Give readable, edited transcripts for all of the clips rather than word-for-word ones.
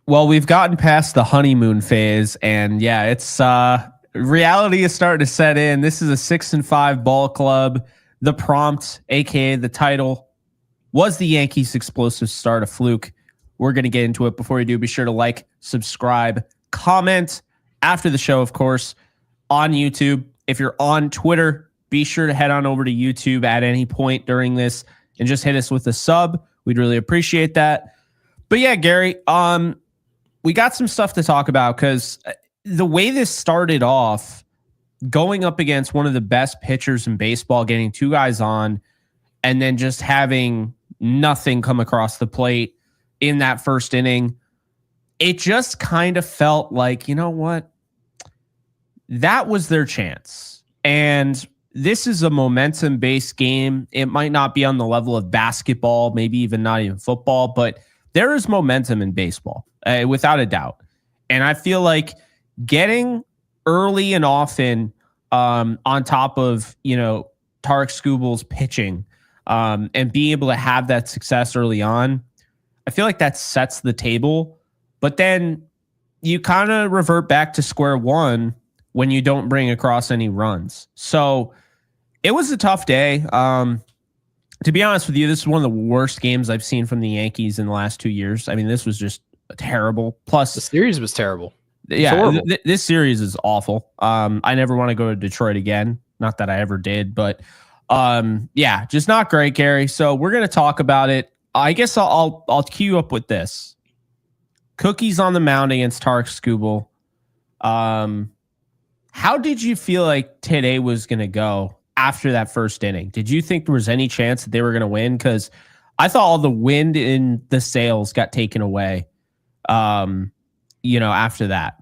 Well, we've gotten past the honeymoon phase, and yeah, it's reality is starting to set in. This is a 6-5 ball club. The prompt, aka the title, was the Yankees explosive start of Fluke. We're going to get into it. Before we do, be sure to like, subscribe, comment after the show, of course, on YouTube. If you're on Twitter, be sure to head on over to YouTube at any point during this and just hit us with a sub. We'd really appreciate that. But yeah, Gary, we got some stuff to talk about because the way this started off, going up against one of the best pitchers in baseball, getting two guys on, and then just having nothing come across the plate in that first inning, it just kind of felt like, you know what? That was their chance. And this is a momentum-based game. It might not be on the level of basketball, maybe even not even football, but there is momentum in baseball, without a doubt. And I feel like getting early and often on top of, Tarek Skubal's pitching and being able to have that success early on, I feel like that sets the table. But then you kind of revert back to square one when you don't bring across any runs. So it was a tough day. To be honest with you, this is one of the worst games I've seen from the Yankees in the last 2 years. I mean, this was just terrible. Plus, the series was terrible. Yeah, this series is awful. I never want to go to Detroit again. Not that I ever did, but yeah, just not great, Gary. So we're going to talk about it. I guess I'll cue you up with this. Cookies on the mound against Tarek Skubal. How did you feel like today was going to go after that first inning? Did you think there was any chance that they were going to win? Because I thought all the wind in the sails got taken away, after that.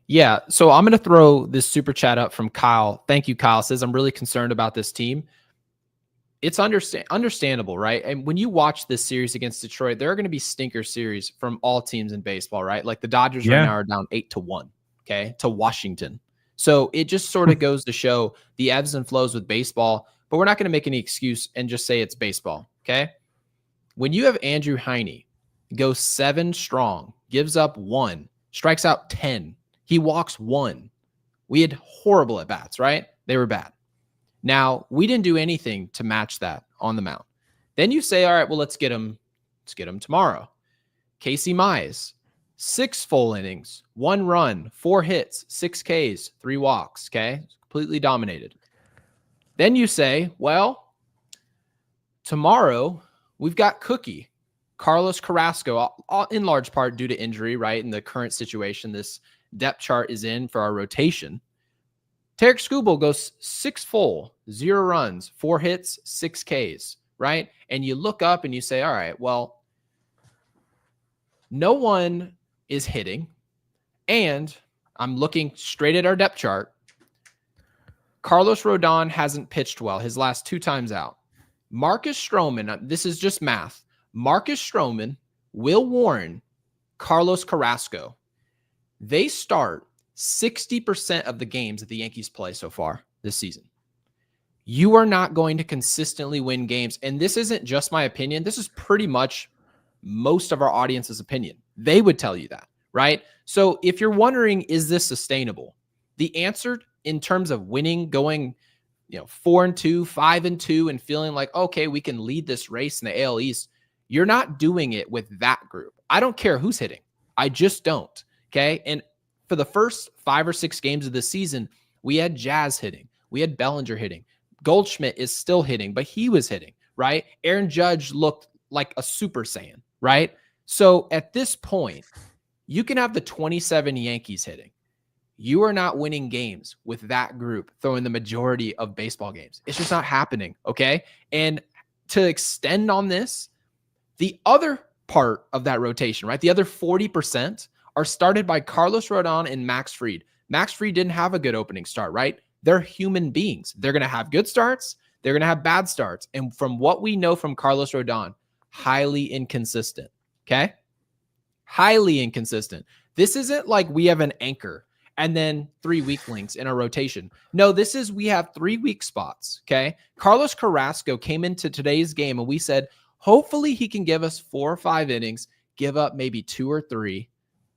Yeah, so I'm going to throw this super chat up from Kyle. Thank you, Kyle. Says, I'm really concerned about this team. It's understandable, right? And when you watch this series against Detroit, there are going to be stinker series from all teams in baseball, right? Like the Dodgers right now are down 8-1, okay, to Washington. So it just sort of goes to show the ebbs and flows with baseball, but we're not going to make any excuse and just say it's baseball, okay? When you have Andrew Heine go 7 strong, gives up 1, strikes out 10, he walks 1. We had horrible at-bats, right? They were bad. Now, we didn't do anything to match that on the mound. Then you say, all right, well, let's get him tomorrow. Casey Mize, 6 full innings, 1 run, 4 hits, 6 Ks, 3 walks, okay? Completely dominated. Then you say, well, tomorrow we've got Cookie, Carlos Carrasco, in large part due to injury, right? In the current situation, this depth chart is in for our rotation. Tarek Skubal goes 6 full, 0 runs, 4 hits, 6 Ks, right? And you look up and you say, all right, well, no one is hitting. And I'm looking straight at our depth chart. Carlos Rodon hasn't pitched well his last 2 times out. Marcus Stroman, this is just math. Marcus Stroman, Will Warren, Carlos Carrasco. They start 60% of the games that the Yankees play so far this season. You are not going to consistently win games. And this isn't just my opinion. This is pretty much most of our audience's opinion. They would tell you that, right? So if you're wondering, is this sustainable? The answer in terms of winning, going 4-2, 5-2, and feeling like, okay, we can lead this race in the AL East, you're not doing it with that group. I don't care who's hitting. I just don't. Okay. And for the first 5 or 6 games of the season, we had Jazz hitting. We had Bellinger hitting. Goldschmidt is still hitting, but he was hitting, right? Aaron Judge looked like a Super Saiyan, right? So at this point, you can have the 27 Yankees hitting. You are not winning games with that group throwing the majority of baseball games. It's just not happening, okay? And to extend on this, the other part of that rotation, right? The other 40% are started by Carlos Rodon and Max Fried. Max Fried didn't have a good opening start, right? They're human beings. They're going to have good starts. They're going to have bad starts. And from what we know from Carlos Rodon, highly inconsistent, okay? Highly inconsistent. This isn't like we have an anchor and then 3 weak links in our rotation. No, this is we have 3 weak spots, okay? Carlos Carrasco came into today's game and we said, hopefully he can give us 4 or 5 innings, give up maybe 2 or 3,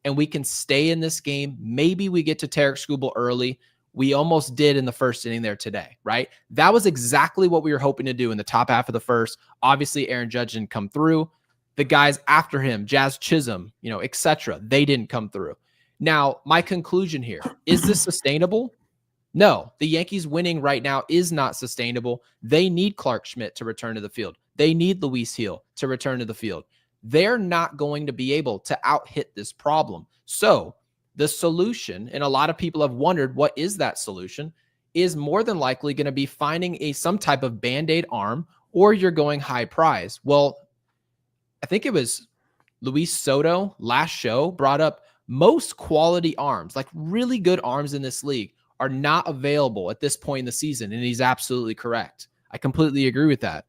and we can stay in this game. Maybe we get to Tarek Skubal early. We almost did in the first inning there today, right? That was exactly what we were hoping to do in the top half of the first. Obviously, Aaron Judge didn't come through. The guys after him, Jazz Chisum, etc., they didn't come through. Now, my conclusion here, is this sustainable? No, the Yankees winning right now is not sustainable. They need Clark Schmidt to return to the field. They need Luis Gil to return to the field. They're not going to be able to out-hit this problem. So the solution, and a lot of people have wondered, what is that solution, is more than likely going to be finding some type of Band-Aid arm, or you're going high prize. Well, I think it was Luis Soto last show brought up most quality arms, like really good arms in this league, are not available at this point in the season. And he's absolutely correct. I completely agree with that.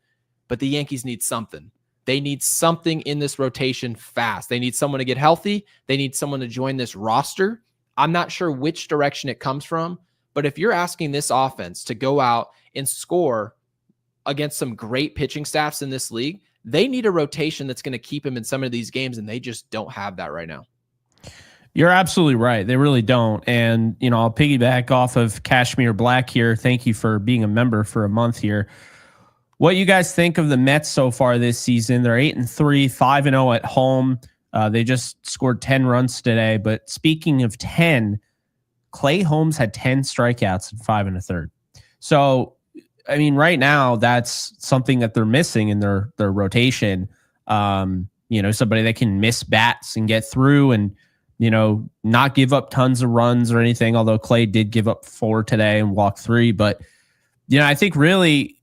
But the Yankees need something. They need something in this rotation fast. They need someone to get healthy. They need someone to join this roster. I'm not sure which direction it comes from, but if you're asking this offense to go out and score against some great pitching staffs in this league, they need a rotation that's going to keep him in some of these games, and they just don't have that right now. You're absolutely right. They really don't. And, I'll piggyback off of Kashmir Black here. Thank you for being a member for a month here. What you guys think of the Mets so far this season? They're 8-3, 5-0 at home. They just scored 10 runs today. But speaking of 10, Clay Holmes had 10 strikeouts in 5 1/3. So, right now that's something that they're missing in their rotation. Somebody that can miss bats and get through and, not give up tons of runs or anything, although Clay did give up 4 today and walk 3. But, I think really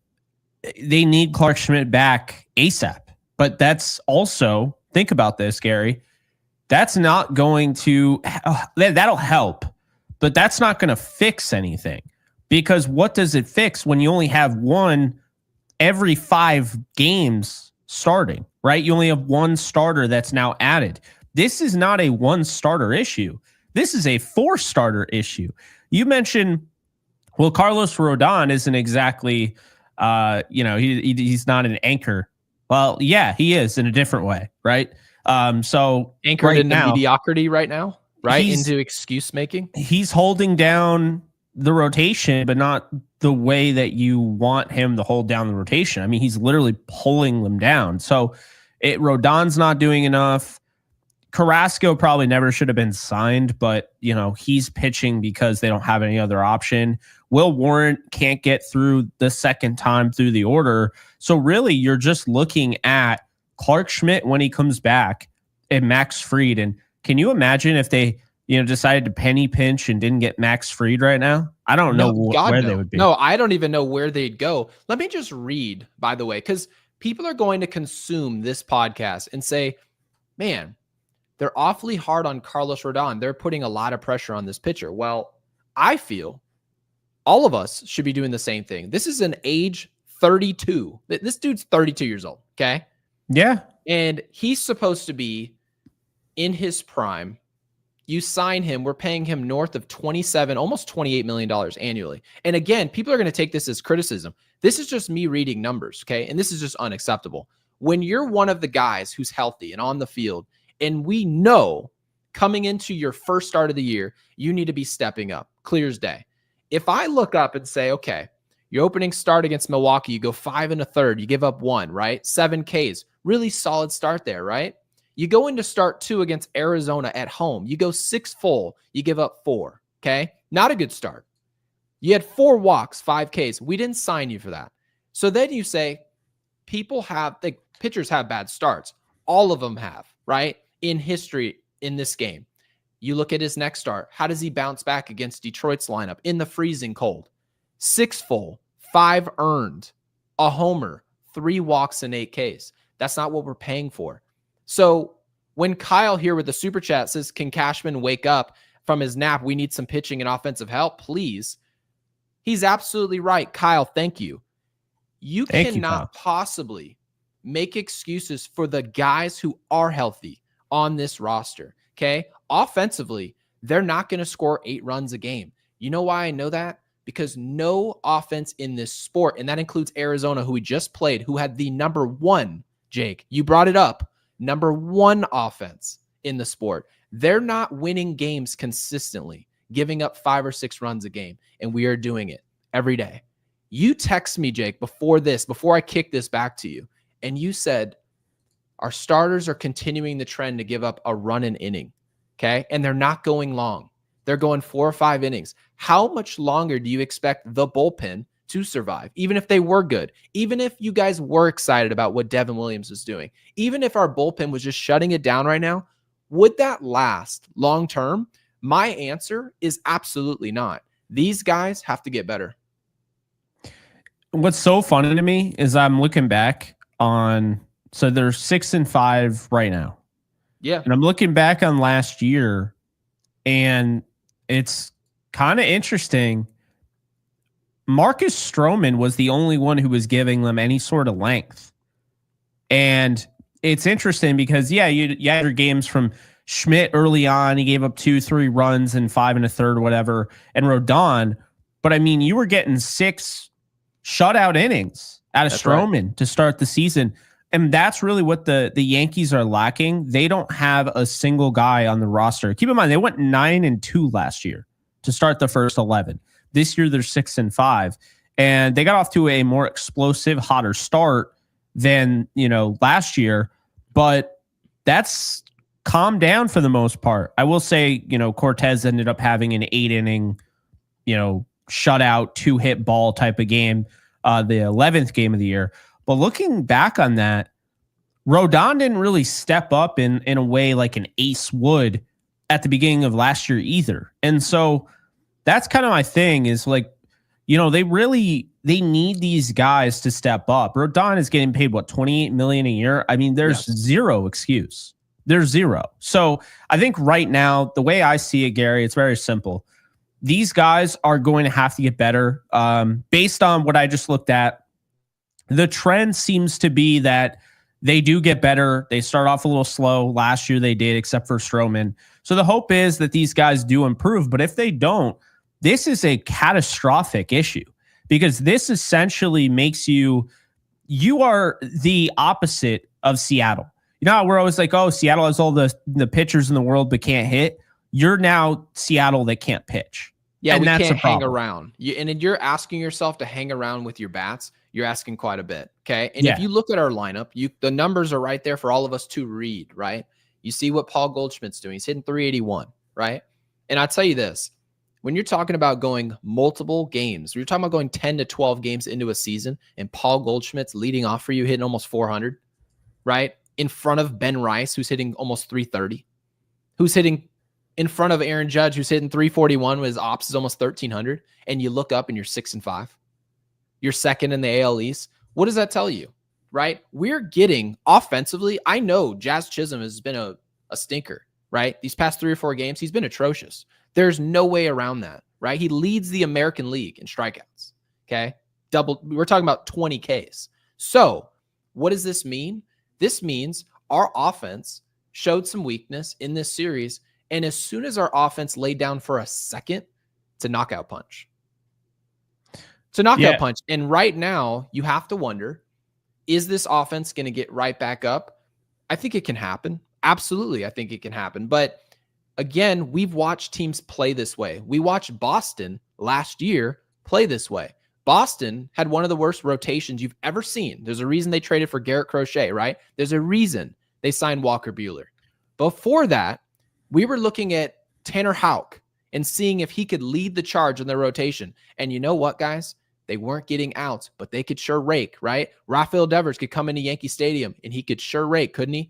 they need Clark Schmidt back ASAP. But that's also, think about this, Gary, that's not going to, that'll help, but that's not going to fix anything. Because what does it fix when you only have one every 5 games starting, right? You only have one starter that's now added. This is not a 1-starter issue. This is a 4-starter issue. You mentioned, well, Carlos Rodon isn't exactly, he's not an anchor. Well, yeah, he is in a different way, right? So anchored right into now, mediocrity right now, right? Into excuse making. He's holding down the rotation, but not the way that you want him to hold down the rotation. He's literally pulling them down. So Rodon's not doing enough. Carrasco probably never should have been signed, but he's pitching because they don't have any other option. Will Warren can't get through the second time through the order. So really you're just looking at Clark Schmidt when he comes back and Max Fried. And can you imagine if they decided to penny pinch and didn't get Max Fried right now? I don't know where they would be. No, I don't even know where they'd go. Let me just read, by the way, because people are going to consume this podcast and say, man, they're awfully hard on Carlos Rodon. They're putting a lot of pressure on this pitcher. Well, I feel all of us should be doing the same thing. This is an age 32. This dude's 32 years old, okay? Yeah. And he's supposed to be in his prime. You sign him, we're paying him north of 27, almost $28 million annually. And again, people are going to take this as criticism. This is just me reading numbers, okay? And this is just unacceptable. When you're one of the guys who's healthy and on the field, and we know coming into your first start of the year, you need to be stepping up, clear as day. If I look up and say, okay, your opening start against Milwaukee, you go 5 1/3, you give up 1, right? 7 Ks, really solid start there, right? You go into start 2 against Arizona at home. You go 6 full. You give up 4. Okay. Not a good start. You had 4 walks, 5 Ks. We didn't sign you for that. So then you say pitchers have bad starts. All of them have, right? In history in this game. You look at his next start. How does he bounce back against Detroit's lineup in the freezing cold? 6 full, 5 earned, a homer, 3 walks and 8 Ks. That's not what we're paying for. So when Kyle here with the super chat says, can Cashman wake up from his nap? We need some pitching and offensive help, please. He's absolutely right. Kyle, thank you. You cannot possibly make excuses for the guys who are healthy on this roster. Okay. Offensively, they're not going to score 8 runs a game. You know why I know that? Because no offense in this sport, and that includes Arizona, who we just played, who had the number 1, Jake, you brought it up, number one offense in the sport. They're not winning games consistently, giving up 5 or 6 runs a game, and we are doing it every day. You text me, Jake, before I kick this back to you, and you said our starters are continuing the trend to give up a run an inning, okay? And they're not going long. They're going 4 or 5 innings. How much longer do you expect the bullpen to survive? Even if they were good, even if you guys were excited about what Devin Williams was doing, even if our bullpen was just shutting it down right now, would that last long term? My answer is absolutely not. These guys have to get better. What's so funny to me is I'm looking back on, so they're 6-5 right now. Yeah. And I'm looking back on last year, and it's kind of interesting. Marcus Stroman was the only one who was giving them any sort of length. And it's interesting because, yeah, you had your games from Schmidt early on. He gave up 2-3 runs in 5 1/3, whatever, and Rodon. But I mean, you were getting 6 shutout innings out of Stroman to start the season. And that's really what the Yankees are lacking. They don't have a single guy on the roster. Keep in mind, they went 9-2 last year to start the first 11. This year, they're 6-5. And they got off to a more explosive, hotter start than, last year. But that's calmed down for the most part. I will say, Cortez ended up having an 8-inning, shutout, 2-hit ball type of game, the 11th game of the year. But looking back on that, Rodon didn't really step up in a way like an ace would at the beginning of last year either. And so that's kind of my thing is like, they need these guys to step up. Rodon is getting paid, $28 million a year? I mean, there's zero excuse. There's zero. So I think right now, the way I see it, Gary, it's very simple. These guys are going to have to get better. Based on what I just looked at, the trend seems to be that they do get better. They start off a little slow. Last year they did, except for Stroman. So the hope is that these guys do improve. But if they don't, this is a catastrophic issue because this essentially makes you are the opposite of Seattle. We're always like, oh, Seattle has all the pitchers in the world but can't hit. You're now Seattle that can't pitch. Yeah, and we can't hang around. And you're asking yourself to hang around with your bats. You're asking quite a bit, okay? And if you look at our lineup, the numbers are right there for all of us to read, right? You see what Paul Goldschmidt's doing. He's hitting 381, right? And I'll tell you this. When you're talking about going multiple games, you're talking about going 10 to 12 games into a season, and Paul Goldschmidt's leading off for you, hitting almost 400, right? In front of Ben Rice, who's hitting almost 330, who's hitting in front of Aaron Judge, who's hitting 341 with his ops is almost 1,300, and you look up and you're 6-5. You're second in the AL East. What does that tell you, right? We're getting offensively. I know Jazz Chisum has been a stinker, right? These past 3 or 4 games, he's been atrocious. There's no way around that, right? He leads the American League in strikeouts, okay? We're talking about 20 Ks. So what does this mean? This means our offense showed some weakness in this series, and as soon as our offense laid down for a second, it's a knockout punch. It's a knockout punch. And right now, you have to wonder, is this offense going to get right back up? I think it can happen. Absolutely, I think it can happen. But again, we've watched teams play this way. We watched Boston last year play this way. Boston had one of the worst rotations you've ever seen. There's a reason they traded for Garrett Crochet, right? There's a reason they signed Walker Buehler. Before that, we were looking at Tanner Houck and seeing if he could lead the charge in their rotation. And you know what, guys? They weren't getting outs, but they could sure rake, right? Rafael Devers could come into Yankee Stadium and he could sure rake, couldn't he?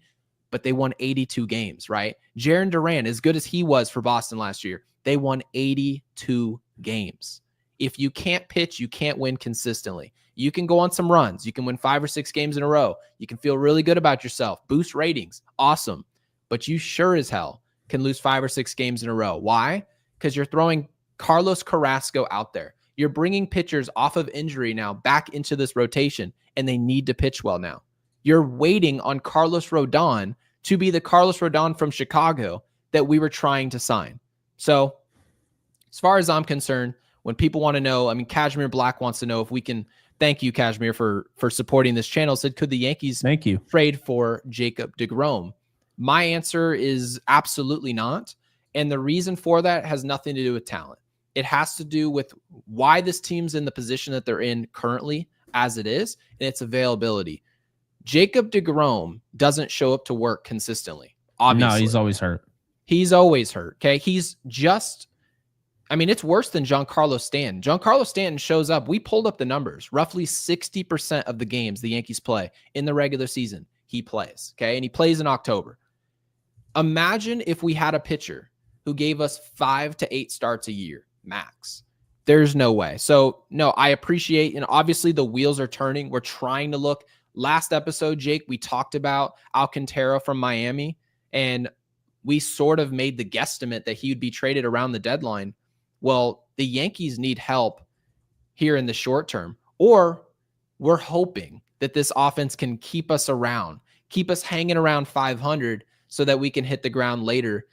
But they won 82 games, right? Jarren Duran, as good as he was for Boston last year, they won 82 games. If you can't pitch, you can't win consistently. You can go on some runs. You can win 5 or 6 games in a row. You can feel really good about yourself, boost ratings. Awesome. But you sure as hell can lose 5 or 6 games in a row. Why? Because you're throwing Carlos Carrasco out there. You're bringing pitchers off of injury now back into this rotation, and they need to pitch well now. You're waiting on Carlos Rodon to be the Carlos Rodon from Chicago that we were trying to sign. So as far as I'm concerned, when people want to know, Kashmir Black wants to know if we can Thank you, Kashmir, for supporting this channel. Said, could the Yankees Thank you. trade for Jacob deGrom? My answer is absolutely not. And the reason for that has nothing to do with talent. It has to do with why this team's in the position that they're in currently as it is, and its availability. Jacob deGrom doesn't show up to work consistently. Obviously. No, he's always hurt. He's always hurt. Okay. He's just, I mean, it's worse than Giancarlo Stanton. Giancarlo Stanton shows up. We pulled up the numbers. Roughly 60% of the games the Yankees play in the regular season, he plays. Okay. And he plays in October. Imagine if we had a pitcher who gave us 5 to 8 starts a year max. There's no way. So no, I appreciate, and obviously the wheels are turning. We're trying to look. Last episode, Jake, we talked about Alcantara from Miami, and we sort of made the guesstimate that he would be traded around the deadline. Well, the Yankees need help here in the short term, or we're hoping that this offense can keep us around, keep us hanging around 500 so that we can hit the ground later.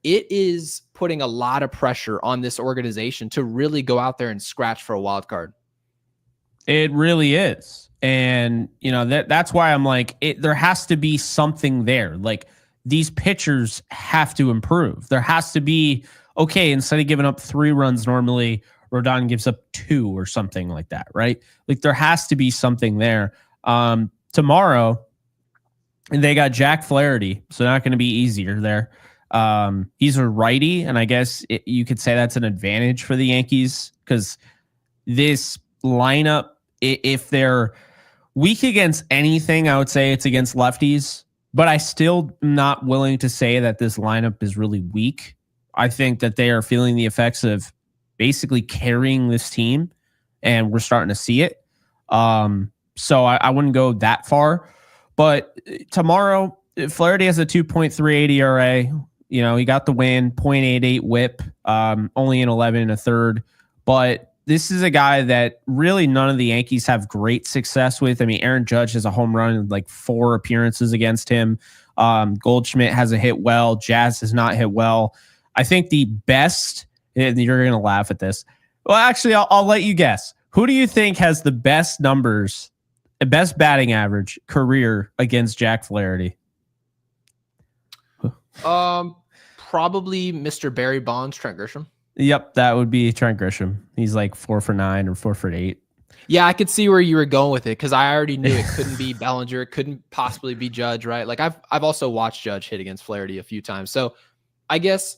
It is putting a lot of pressure on this organization to really go out there and scratch for a wild card. It really is. And, you know, that's why I'm like, there has to be something there. Like, these pitchers have to improve. There has to be, okay, instead of giving up 3 runs, normally Rodon gives up 2 or something like that, right? Like, there has to be something there. Tomorrow, they got Jack Flaherty, so not going to be easier there. He's a righty, and I guess you could say that's an advantage for the Yankees, because this lineup, if they're weak against anything, I would say it's against lefties. But I still am not willing to say that this lineup is really weak. I think that they are feeling the effects of basically carrying this team, and we're starting to see it. So I wouldn't go that far. But tomorrow, Flaherty has a 2.38 ERA. You know, he got the win, 0.88 whip, only an 11 and a third. But this is a guy that really none of the Yankees have great success with. I mean, Aaron Judge has a home run in like 4 appearances against him. Goldschmidt hasn't hit well. Jazz has not hit well. I think the best, and you're going to laugh at this. Well, actually, I'll let you guess. Who do you think has the best numbers, best batting average career against Jack Flaherty? Probably Mr. Barry Bonds, Trent Grisham. Yep, that would be Trent Grisham. He's like 4 for 9 or 4 for 8. Yeah, I could see where you were going with it, because I already knew it couldn't be Bellinger. It couldn't possibly be Judge, right? Like, I've also watched Judge hit against Flaherty a few times. So I guess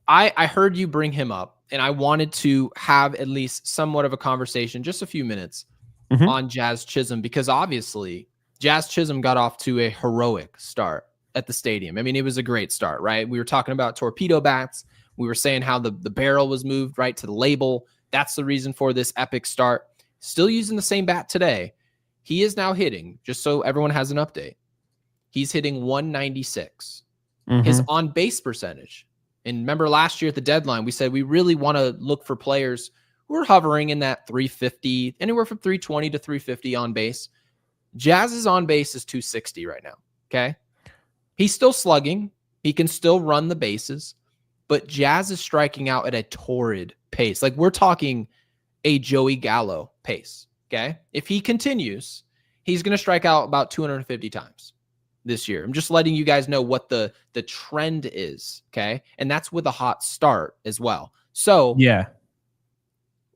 I heard you bring him up, and I wanted to have at least somewhat of a conversation, just a few minutes, on Jazz Chisum, because obviously Jazz Chisum got off to a heroic start at the stadium. I mean, it was a great start, right? We were talking about torpedo bats. We were saying how the barrel was moved right to the label. That's the reason for this epic start. Still using the same bat today. He is now hitting, just so everyone has an update, he's hitting 196. His on-base percentage. And remember last year at the deadline, we said we really want to look for players who are hovering in that 350, anywhere from 320 to 350 on base. Jazz's on base is 260 right now, okay? He's still slugging. He can still run the bases. But Jazz is striking out at a torrid pace. Like, we're talking a Joey Gallo pace, okay? If he continues, he's going to strike out about 250 times this year. I'm just letting you guys know what the trend is, okay? And that's with a hot start as well. So, yeah,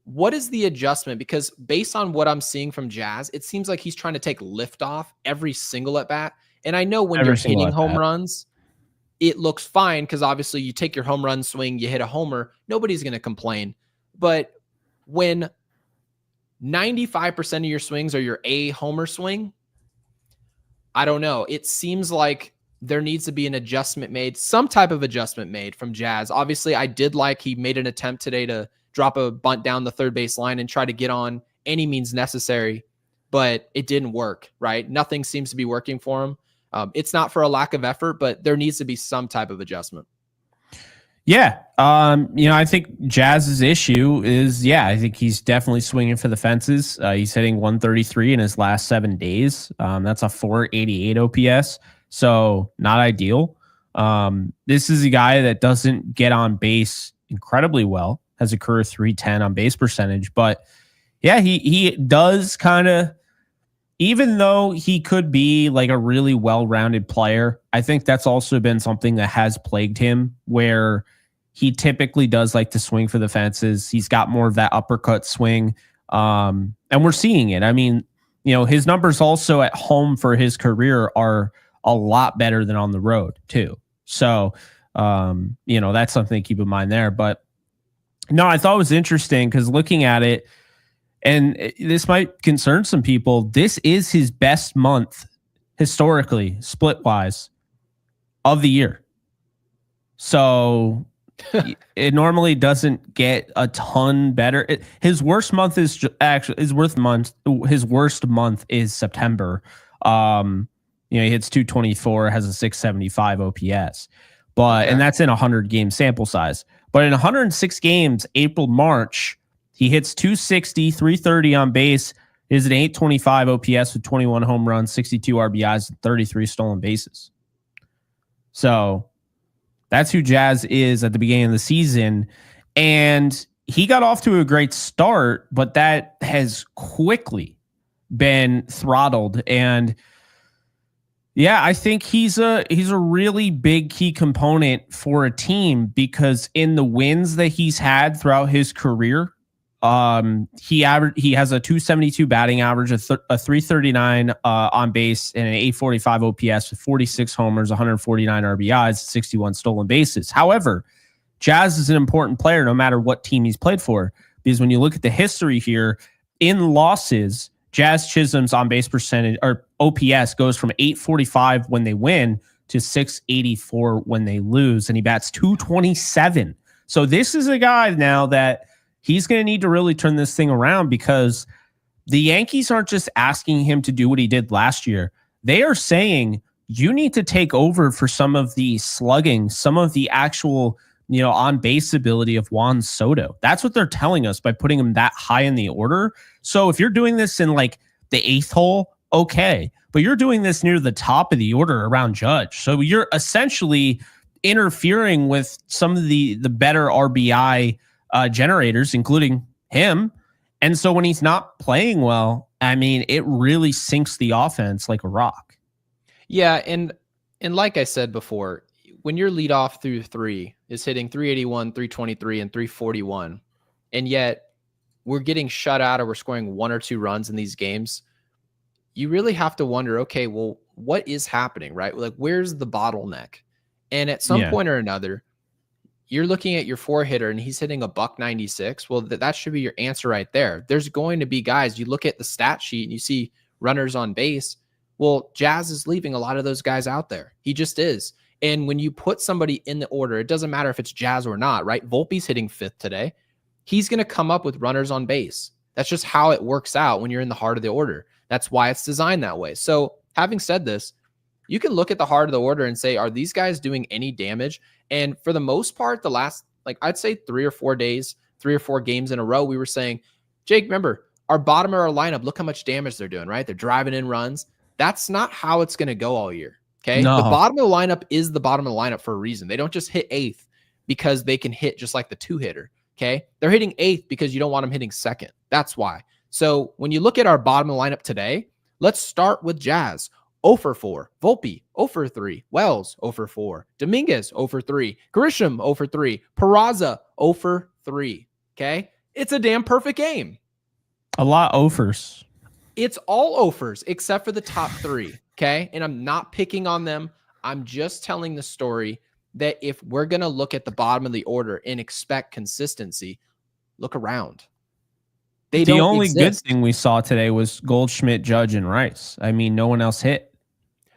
what is the adjustment? Because based on what I'm seeing from Jazz, it seems like he's trying to take lift off every single at bat. And I know when you're hitting home runs, it looks fine, because obviously you take your home run swing, you hit a homer, nobody's going to complain. But when 95% of your swings are your A homer swing, I don't know. It seems like there needs to be an adjustment made, some type of adjustment made from Jazz. Obviously, I did like he made an attempt today to drop a bunt down the third base line and try to get on any means necessary, but it didn't work, right? Nothing seems to be working for him. It's not for a lack of effort, but there needs to be some type of adjustment. Yeah. You know, I think Jazz's issue is, I think he's definitely swinging for the fences. He's hitting 133 in his last 7 days. That's a 488 OPS. So not ideal. This is a guy that doesn't get on base incredibly well, has a career 310 on base percentage, but Yeah, he does kind of, even though he could be like a really well-rounded player, I think that's also been something that has plagued him, where he typically does like to swing for the fences. He's got more of that uppercut swing. And we're seeing it. I mean, his numbers also at home for his career are a lot better than on the road too. So, that's something to keep in mind there. But no, I thought it was interesting because looking at it, and this might concern some people, this is his best month historically, split wise, of the year. So it normally doesn't get a ton better. His worst month is his worst month is September. He hits 224, has a 675 OPS, and that's in a 100 game sample size. But in 106 games, April, March, he hits 260, 330 on base. Is an 825 OPS with 21 home runs, 62 RBIs, and 33 stolen bases. So that's who Jazz is at the beginning of the season. And he got off to a great start, but that has quickly been throttled. And yeah, I think he's a really big key component for a team, because in the wins that he's had throughout his career, he has a 272 batting average, a 339 on base, and an 845 OPS with 46 homers, 149 RBIs, 61 stolen bases. However, Jazz is an important player no matter what team he's played for, because when you look at the history here, in losses, Jazz Chisum's on base percentage or OPS goes from 845 when they win to 684 when they lose, and he bats 227. So this is a guy now that he's going to need to really turn this thing around, because the Yankees aren't just asking him to do what he did last year. They are saying, you need to take over for some of the slugging, some of the actual, on base ability of Juan Soto. That's what they're telling us by putting him that high in the order. So if you're doing this in like the 8th hole, okay, but you're doing this near the top of the order around Judge. So you're essentially interfering with some of the better RBI generators, including him. And so when he's not playing well, I mean, it really sinks the offense like a rock. Yeah, and like I said before, when your leadoff through 3 is hitting 381, 323, and 341, and yet we're getting shut out or we're scoring 1 or 2 runs in these games, you really have to wonder, okay, well, what is happening, right? Like, where's the bottleneck? And at some point or another, you're looking at your 4 hitter and he's hitting a $196. Well, that should be your answer right there. There's going to be guys, you look at the stat sheet and you see runners on base. Well, Jazz is leaving a lot of those guys out there. He just is. And when you put somebody in the order, it doesn't matter if it's Jazz or not, right? Volpe's hitting 5th today. He's going to come up with runners on base. That's just how it works out when you're in the heart of the order. That's why it's designed that way. So having said this, you can look at the heart of the order and say, are these guys doing any damage? And for the most part, the last, I'd say 3 or 4 days, 3 or 4 games in a row, we were saying, Jake, remember, our bottom of our lineup, look how much damage they're doing, right? They're driving in runs. That's not how it's going to go all year. Okay. No. The bottom of the lineup is the bottom of the lineup for a reason. They don't just hit 8th because they can hit just like the 2 hitter. Okay. They're hitting 8th because you don't want them hitting 2nd. That's why. So when you look at our bottom of the lineup today, let's start with Jazz. 0 for 4. Volpe, 0 for 3. Wells, 0 for 4. Dominguez, 0 for 3. Grisham, 0 for 3. Peraza, 0 for 3. Okay. It's a damn perfect game. A lot of offers. It's all offers except for the top 3. Okay. And I'm not picking on them. I'm just telling the story that if we're going to look at the bottom of the order and expect consistency, look around. The only good thing we saw today was Goldschmidt, Judge, and Rice. I mean, no one else hit.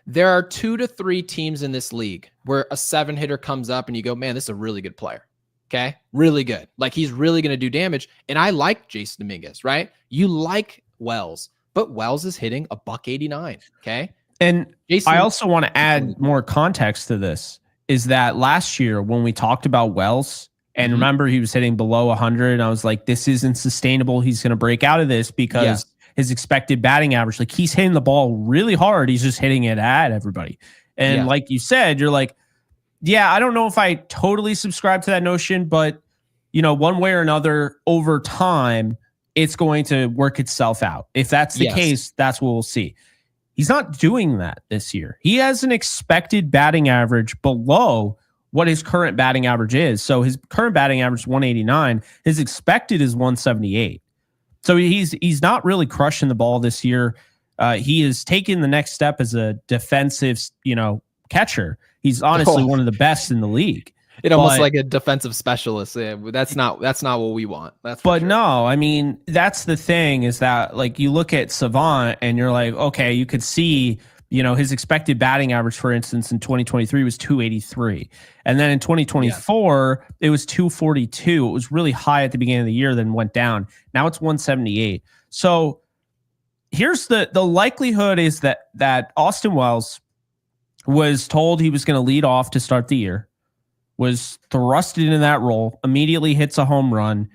There are 2 to 3 teams in this league where a 7 hitter comes up and you go, man, this is a really good player. Okay. Really good. Like, he's really going to do damage. And I like Jason Dominguez, right? You like Wells, but Wells is hitting a $189. Okay. And I also want to add more context to this, is that last year when we talked about Wells, and remember he was hitting below 100, and I was like, this isn't sustainable. He's going to break out of this because his expected batting average, like, he's hitting the ball really hard. He's just hitting it at everybody. And like you said, you're like, yeah, I don't know if I totally subscribe to that notion, but one way or another over time, it's going to work itself out. If that's the case, that's what we'll see. He's not doing that this year. He has an expected batting average below what his current batting average is. So his current batting average is 189. His expected is 178. So he's not really crushing the ball this year. He is taking the next step as a defensive, catcher. He's honestly one of the best in the league. Almost like a defensive specialist. Yeah, that's not what we want. No, I mean, that's the thing is that like you look at Savant and you're like, okay, you could see, his expected batting average, for instance, in 2023 was 283. And then in 2024, it was 242. It was really high at the beginning of the year, then went down. Now it's 178. So here's the likelihood is that Austin Wells was told he was going to lead off to start the year, was thrusted into that role, immediately hits a home run.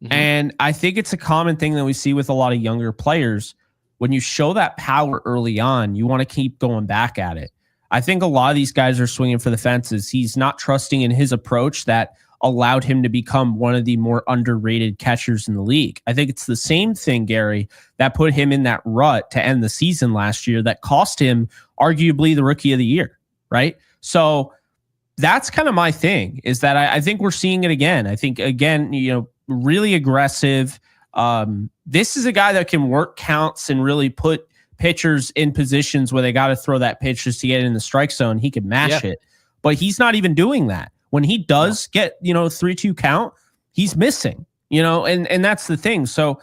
Mm-hmm. And I think it's a common thing that we see with a lot of younger players. When you show that power early on, you want to keep going back at it. I think a lot of these guys are swinging for the fences. He's not trusting in his approach that allowed him to become one of the more underrated catchers in the league. I think it's the same thing, Gary, that put him in that rut to end the season last year that cost him arguably the rookie of the year, right? So that's kind of my thing is that I think we're seeing it again. I think, again, really aggressive. This is a guy that can work counts and really put pitchers in positions where they got to throw that pitch just to get in the strike zone. He can mash it, but he's not even doing that. When he does get, 3-2 count, he's missing, and that's the thing. So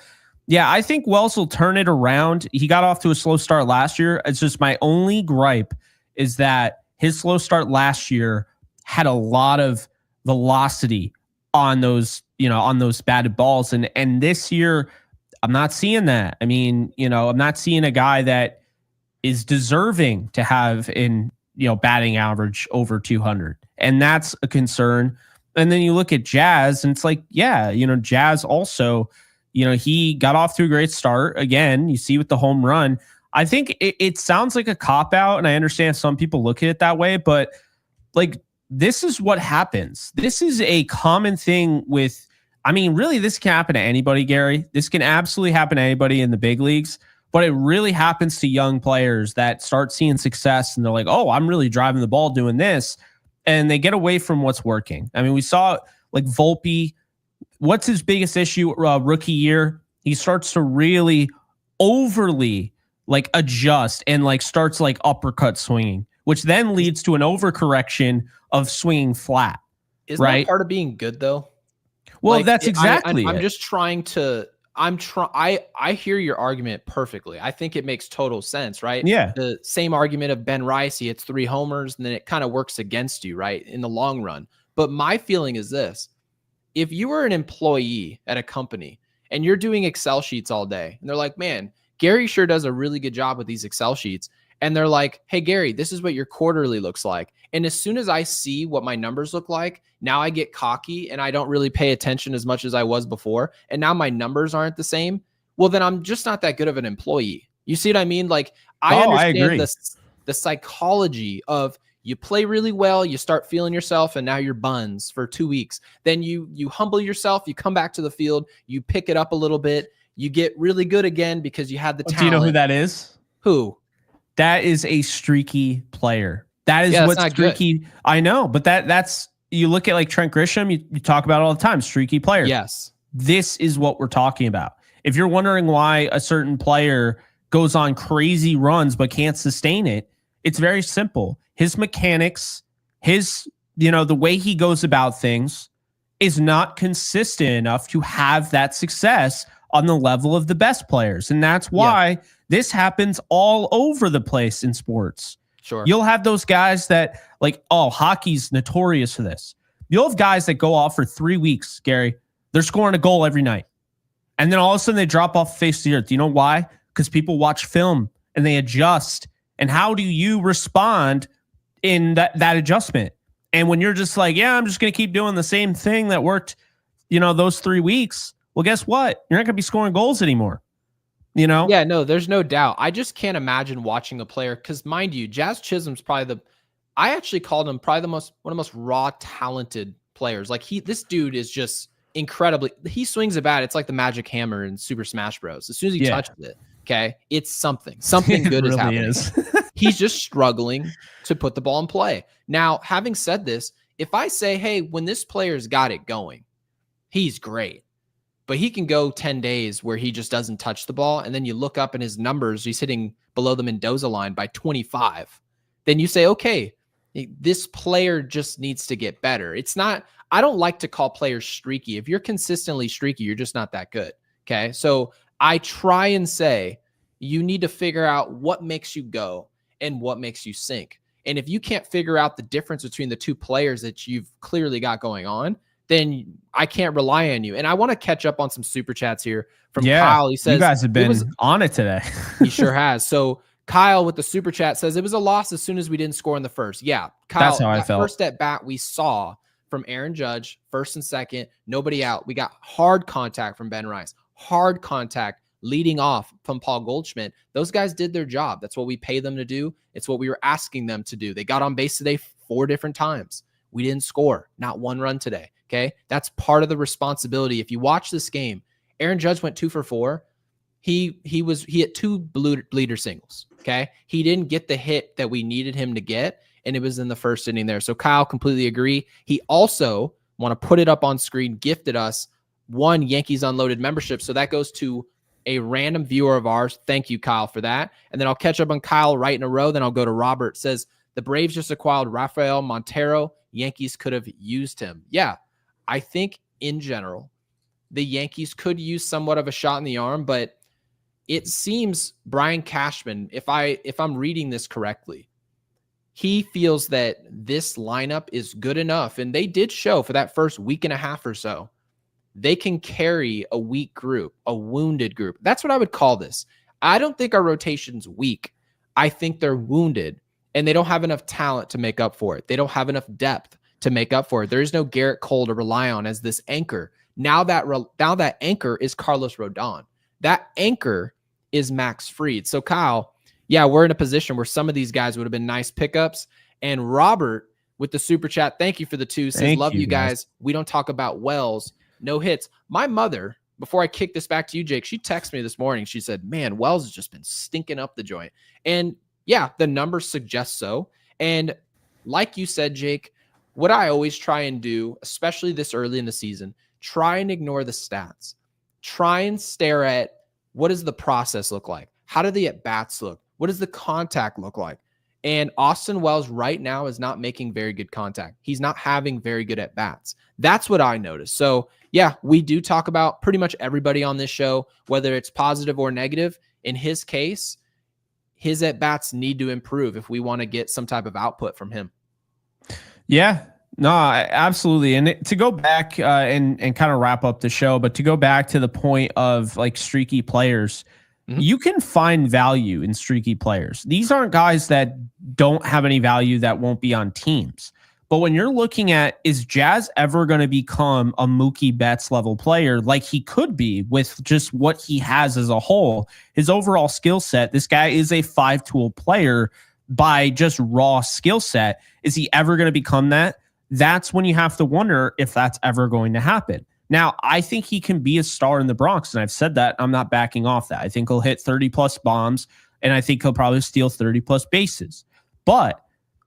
yeah, I think Wells will turn it around. He got off to a slow start last year. It's just my only gripe is that his slow start last year had a lot of velocity on those, on those batted balls. And this year, I'm not seeing that. I mean, I'm not seeing a guy that is deserving to have in, batting average over 200. And that's a concern. And then you look at Jazz and it's like, Jazz also, he got off to a great start. Again, you see with the home run, I think it sounds like a cop out. And I understand some people look at it that way, but like, this is what happens. This is a common thing with, really this can happen to anybody, Gary. This can absolutely happen to anybody in the big leagues, but it really happens to young players that start seeing success and they're like, oh, I'm really driving the ball doing this. And they get away from what's working. We saw like Volpe. What's his biggest issue rookie year? He starts to really overly like adjust and like starts like uppercut swinging, which then leads to an overcorrection of swinging flat. Isn't that part of being good though? Well, that's exactly I'm just trying to, I hear your argument perfectly. I think it makes total sense, right? Yeah. The same argument of Ben Rice, he hits 3 homers and then it kind of works against you, right? In the long run. But my feeling is this: if you were an employee at a company and you're doing Excel sheets all day and they're like, man, Gary sure does a really good job with these Excel sheets. And they're like, hey, Gary, this is what your quarterly looks like. And as soon as I see what my numbers look like, now I get cocky and I don't really pay attention as much as I was before. And now my numbers aren't the same. Well, then I'm just not that good of an employee. You see what I mean? Like, I understand the psychology of you play really well, you start feeling yourself, and now you're buns for 2 weeks. Then you humble yourself, you come back to the field, you pick it up a little bit, you get really good again because you had the talent. Do you know who that is? Who? That is a streaky player. That is what's streaky. Good. I know, but that's you look at like Trent Grisham, you talk about it all the time, streaky player. Yes. This is what we're talking about. If you're wondering why a certain player goes on crazy runs but can't sustain it, it's very simple. His mechanics, his, the way he goes about things is not consistent enough to have that success on the level of the best players. And that's why this happens all over the place in sports. Sure. You'll have those guys that like, hockey's notorious for this. You'll have guys that go off for 3 weeks, Gary. They're scoring a goal every night. And then all of a sudden they drop off the face of the earth. Do you know why? Because people watch film and they adjust. And how do you respond in that adjustment? And when you're just like, yeah, I'm just going to keep doing the same thing that worked, those 3 weeks. Well, guess what? You're not going to be scoring goals anymore. Yeah, no, there's no doubt. I just can't imagine watching a player because, mind you, Jazz Chisum's probably I actually called him probably one of the most raw talented players. Like this dude is just incredibly. He swings a bat. It's like the magic hammer in Super Smash Bros. As soon as he touches it, okay, it's something. Something good really is happening. Is. He's just struggling to put the ball in play. Now, having said this, if I say, hey, when this player's got it going, he's great. But he can go 10 days where he just doesn't touch the ball. And then you look up in his numbers, he's hitting below the Mendoza line by 25. Then you say, okay, this player just needs to get better. It's not, I don't like to call players streaky. If you're consistently streaky, you're just not that good. Okay. So I try and say, you need to figure out what makes you go and what makes you sink. And if you can't figure out the difference between the two players that you've clearly got going on, then I can't rely on you. And I want to catch up on some super chats here from Kyle. He says, you guys have been on it today. He sure has. So Kyle with the super chat says, it was a loss as soon as we didn't score in the first. Yeah, Kyle, that's how I felt. First at bat we saw from Aaron Judge, first and second, nobody out. We got hard contact from Ben Rice, hard contact leading off from Paul Goldschmidt. Those guys did their job. That's what we pay them to do. It's what we were asking them to do. They got on base today 4 different times. We didn't score, not 1 run today. Okay. That's part of the responsibility. If you watch this game, Aaron Judge went 2 for 4. He hit 2 bleeder singles. Okay. He didn't get the hit that we needed him to get. And it was in the first inning there. So Kyle, completely agree. He also, want to put it up on screen, gifted us 1 Yankees Unloaded membership. So that goes to a random viewer of ours. Thank you, Kyle, for that. And then I'll catch up on Kyle right in a row. Then I'll go to Robert. Says the Braves just acquired Rafael Montero. Yankees could have used him. Yeah, I think in general, the Yankees could use somewhat of a shot in the arm, but it seems Brian Cashman, if I'm reading this correctly, he feels that this lineup is good enough. And they did show for that first week and a half or so, they can carry a weak group, a wounded group. That's what I would call this. I don't think our rotation's weak. I think they're wounded and they don't have enough talent to make up for it. They don't have enough depth to make up for it. There is no Garrett Cole to rely on as this anchor. Now that anchor is Carlos Rodon. That anchor is Max Fried. So Kyle, yeah, we're in a position where some of these guys would have been nice pickups. And Robert with the super chat, thank you for the 2, says, love you guys. We don't talk about Wells. No hits. My mother, before I kick this back to you, Jake, she texted me this morning. She said, man, Wells has just been stinking up the joint. And yeah, the numbers suggest so. And like you said, Jake, what I always try and do, especially this early in the season, try and ignore the stats. Try and stare at what does the process look like? How do the at-bats look? What does the contact look like? And Austin Wells right now is not making very good contact. He's not having very good at-bats. That's what I noticed. So yeah, we do talk about pretty much everybody on this show, whether it's positive or negative. In his case, his at-bats need to improve if we want to get some type of output from him. Yeah, no, absolutely. And to go back and kind of wrap up the show, but to go back to the point of like streaky players, you can find value in streaky players. These aren't guys that don't have any value that won't be on teams. But when you're looking at, is Jazz ever going to become a Mookie Betts level player like he could be with just what he has as a whole, his overall skill set? This guy is a 5-tool player by just raw skill set. Is he ever going to become that? That's when you have to wonder if that's ever going to happen. Now, I think he can be a star in the Bronx, and I've said that. I'm not backing off that. I think he'll hit 30-plus bombs, and I think he'll probably steal 30-plus bases. But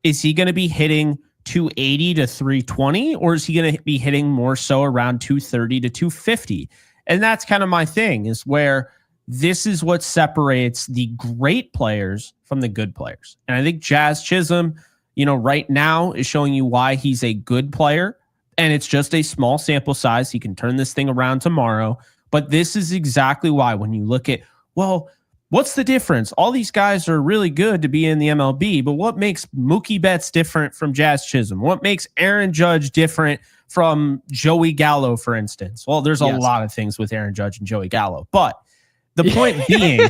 is he going to be hitting 280 to 320, or is he going to be hitting more so around 230 to 250? And that's kind of my thing, is where this is what separates the great players from the good players. And I think Jazz Chisum, right now is showing you why he's a good player. And it's just a small sample size. He can turn this thing around tomorrow. But this is exactly why when you look at, well, what's the difference? All these guys are really good to be in the MLB, but what makes Mookie Betts different from Jazz Chisum? What makes Aaron Judge different from Joey Gallo, for instance? Well, there's a lot of things with Aaron Judge and Joey Gallo. But the point being,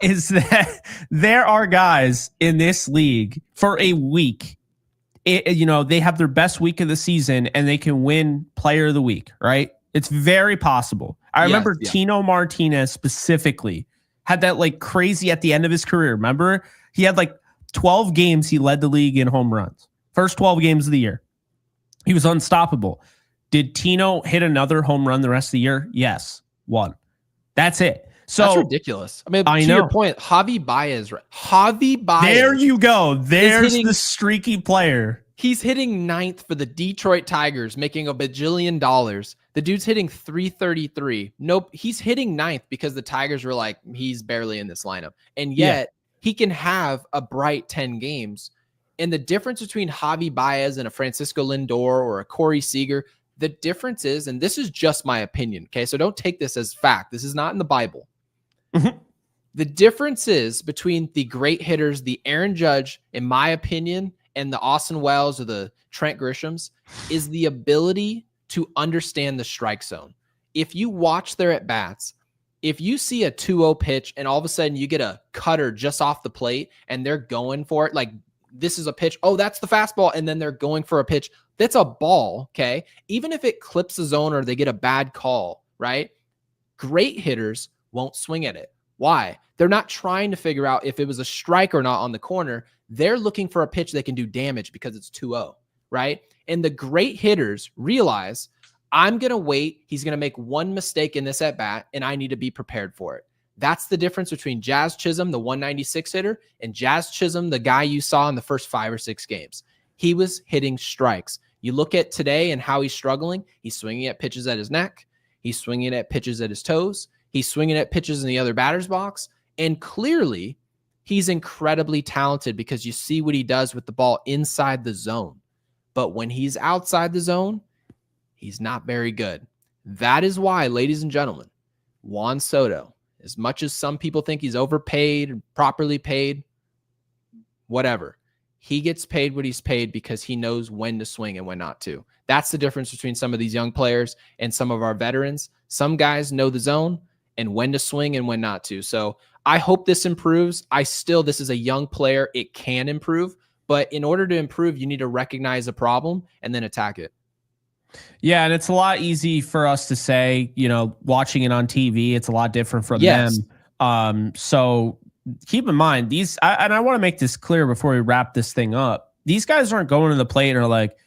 is that there are guys in this league for a week. They have their best week of the season and they can win player of the week, right? It's very possible. I remember Tino Martinez specifically had that like crazy at the end of his career. Remember, he had like 12 games. He led the league in home runs, first 12 games of the year. He was unstoppable. Did Tino hit another home run the rest of the year? Yes, one. That's it. So that's ridiculous. I mean, to your point, Javi Baez. There you go. There's the streaky player. He's hitting 9th for the Detroit Tigers, making $1 bajillion. The dude's hitting 333. Nope, he's hitting 9th because the Tigers were like, he's barely in this lineup. And yet he can have a bright 10 games. And the difference between Javi Baez and a Francisco Lindor or a Corey Seager, the difference is, and this is just my opinion, okay? So don't take this as fact. This is not in the Bible. The difference is between the great hitters, the Aaron Judge, in my opinion, and the Austin Wells or the Trent Grishams, is the ability to understand the strike zone. If you watch their at-bats, if you see a 2-0 pitch and all of a sudden you get a cutter just off the plate and they're going for it, like this is a pitch, oh, that's the fastball, and then they're going for a pitch, that's a ball, okay? Even if it clips the zone or they get a bad call, right? Great hitters won't swing at it. Why? They're not trying to figure out if it was a strike or not on the corner. They're looking for a pitch that can do damage because it's 2-0, right? And the great hitters realize, I'm going to wait. He's going to make one mistake in this at-bat, and I need to be prepared for it. That's the difference between Jazz Chisum, the 196 hitter, and Jazz Chisum, the guy you saw in the first 5 or 6 games. He was hitting strikes. You look at today and how he's struggling. He's swinging at pitches at his neck. He's swinging at pitches at his toes. He's swinging at pitches in the other batter's box. And clearly, he's incredibly talented because you see what he does with the ball inside the zone. But when he's outside the zone, he's not very good. That is why, ladies and gentlemen, Juan Soto, as much as some people think he's overpaid, properly paid, whatever, he gets paid what he's paid because he knows when to swing and when not to. That's the difference between some of these young players and some of our veterans. Some guys know the zone and when to swing and when not to. So I hope this improves. This is a young player. It can improve, but in order to improve, you need to recognize a problem and then attack it. Yeah, and it's a lot easy for us to say, watching it on TV, it's a lot different from them. So keep in mind and I want to make this clear before we wrap this thing up. These guys aren't going to the plate and are like,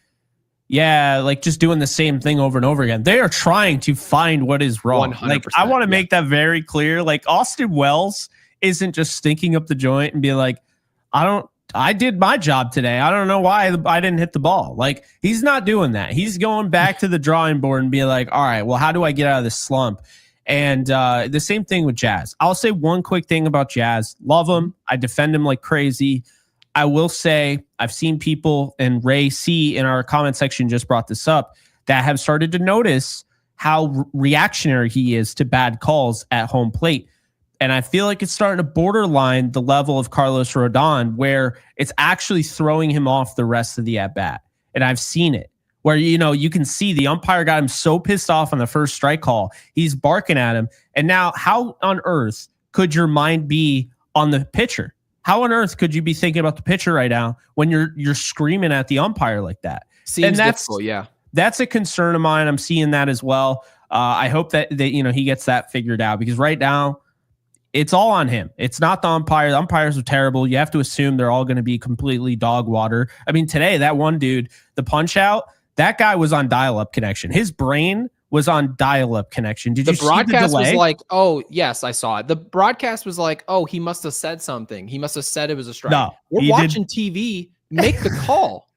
just doing the same thing over and over again. They are trying to find what is wrong. Like, I want to make that very clear. Like, Austin Wells isn't just stinking up the joint and be like, I did my job today. I don't know why I didn't hit the ball. Like, he's not doing that. He's going back to the drawing board and be like, all right, well, how do I get out of this slump? And the same thing with Jazz. I'll say one quick thing about Jazz. Love him. I defend him like crazy. I will say I've seen people, and Ray C in our comment section just brought this up, that have started to notice how reactionary he is to bad calls at home plate. And I feel like it's starting to borderline the level of Carlos Rodon, where it's actually throwing him off the rest of the at-bat. And I've seen it where, you can see the umpire got him so pissed off on the first strike call. He's barking at him. And now how on earth could your mind be on the pitcher? How on earth could you be thinking about the pitcher right now when you're screaming at the umpire like that? Seems difficult, yeah. That's a concern of mine. I'm seeing that as well. I hope that he gets that figured out, because right now it's all on him. It's not the umpire. The umpires are terrible. You have to assume they're all going to be completely dog water. I mean, today, that one dude, the punch out, that guy was on dial-up connection. His brain was on dial-up connection. Did you see the delay? The broadcast was like, oh, yes, I saw it. The broadcast was like, oh, he must have said something. He must have said it was a strike. No, we're watching TV. Make the call.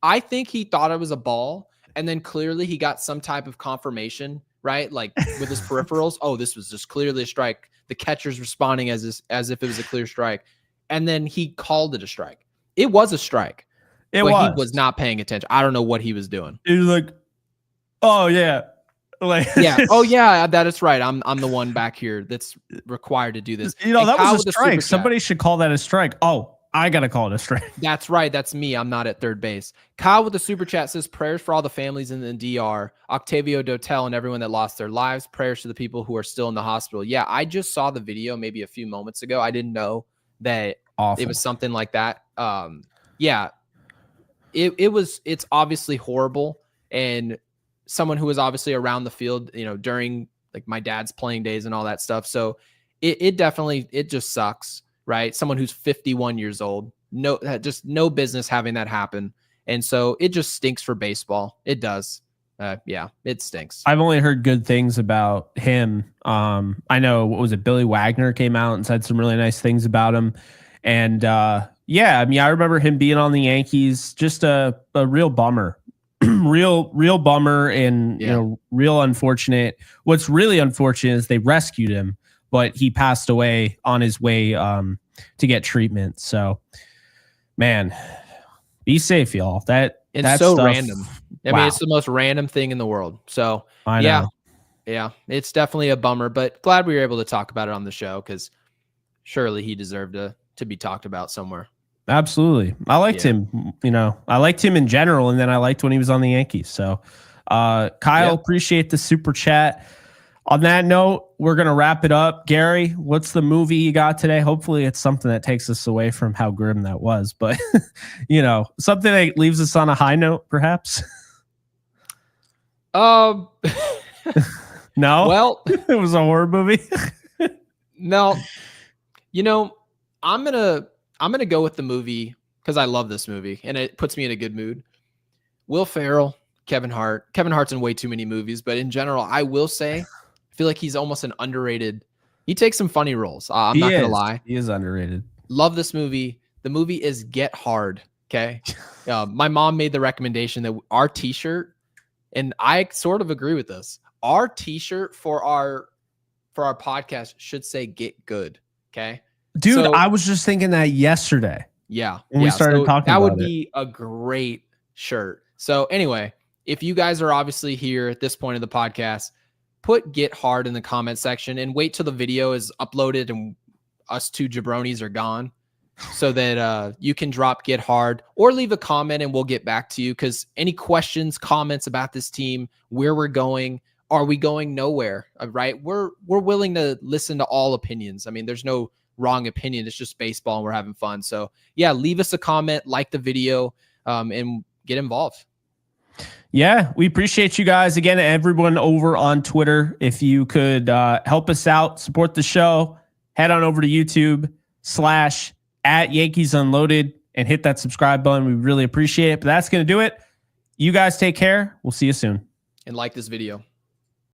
I think he thought it was a ball, and then clearly he got some type of confirmation, right? Like with his peripherals. Oh, this was just clearly a strike. The catcher's responding as if it was a clear strike. And then he called it a strike. It was a strike. He was not paying attention. I don't know what he was doing. He was like, oh yeah. Like, yeah. Oh yeah, that is right. I'm the one back here that's required to do this. That was a strike. Somebody should call that a strike. Oh, I got to call it a strike. That's right. That's me. I'm not at third base. Kyle with the super chat says, prayers for all the families in the DR, Octavio Dotel and everyone that lost their lives. Prayers to the people who are still in the hospital. Yeah, I just saw the video maybe a few moments ago. I didn't know that it was something like that. Yeah, it's obviously horrible. And someone who was obviously around the field, during like my dad's playing days and all that stuff. So it definitely just sucks. Right. Someone who's 51 years old, no business having that happen. And so it just stinks for baseball. It does. Yeah, it stinks. I've only heard good things about him. I know, what was it? Billy Wagner came out and said some really nice things about him. And yeah, I mean, I remember him being on the Yankees, just a real bummer, real bummer. And, you know, real unfortunate. What's really unfortunate is they rescued him, but he passed away on his way to get treatment. So, man, be safe, y'all. It's so random. I mean, it's the most random thing in the world. So, yeah, it's definitely a bummer, but glad we were able to talk about it on the show because surely he deserved to be talked about somewhere. Absolutely. I liked him, you know, I liked him in general, and then I liked when he was on the Yankees. So, Kyle, appreciate the super chat. On that note, we're going to wrap it up. Gary, what's the movie you got today? Hopefully it's something that takes us away from how grim that was, but you know, something that leaves us on a high note, perhaps. No. Well, it was a horror movie. No. You know, I'm going to go with the movie cuz I love this movie and it puts me in a good mood. Will Ferrell, Kevin Hart. Kevin Hart's in way too many movies, but in general, I will say I feel like he's almost an underrated. He takes some funny roles. I'm not going to lie. He is underrated. Love this movie. The movie is Get Hard. Okay. My mom made the recommendation that our t-shirt, and I sort of agree with this. Our t-shirt for our podcast should say Get Good. Okay. Dude, so, I was just thinking that yesterday. Yeah. When we started talking about it. That would be a great shirt. So anyway, if you guys are obviously here at this point of the podcast, put Get Hard in the comment section and wait till the video is uploaded and us two jabronis are gone so that you can drop Get Hard or leave a comment and we'll get back to you. Because any questions, comments about this team, where we're going, are we going nowhere? Right? We're willing to listen to all opinions. I mean, there's no wrong opinion. It's just baseball and we're having fun. So yeah, leave us a comment, like the video, and get involved. Yeah, we appreciate you guys. Again, everyone over on Twitter, if you could help us out, support the show, head on over to YouTube /@Yankees Unloaded and hit that subscribe button. We really appreciate it. But that's going to do it. You guys take care. We'll see you soon. And like this video.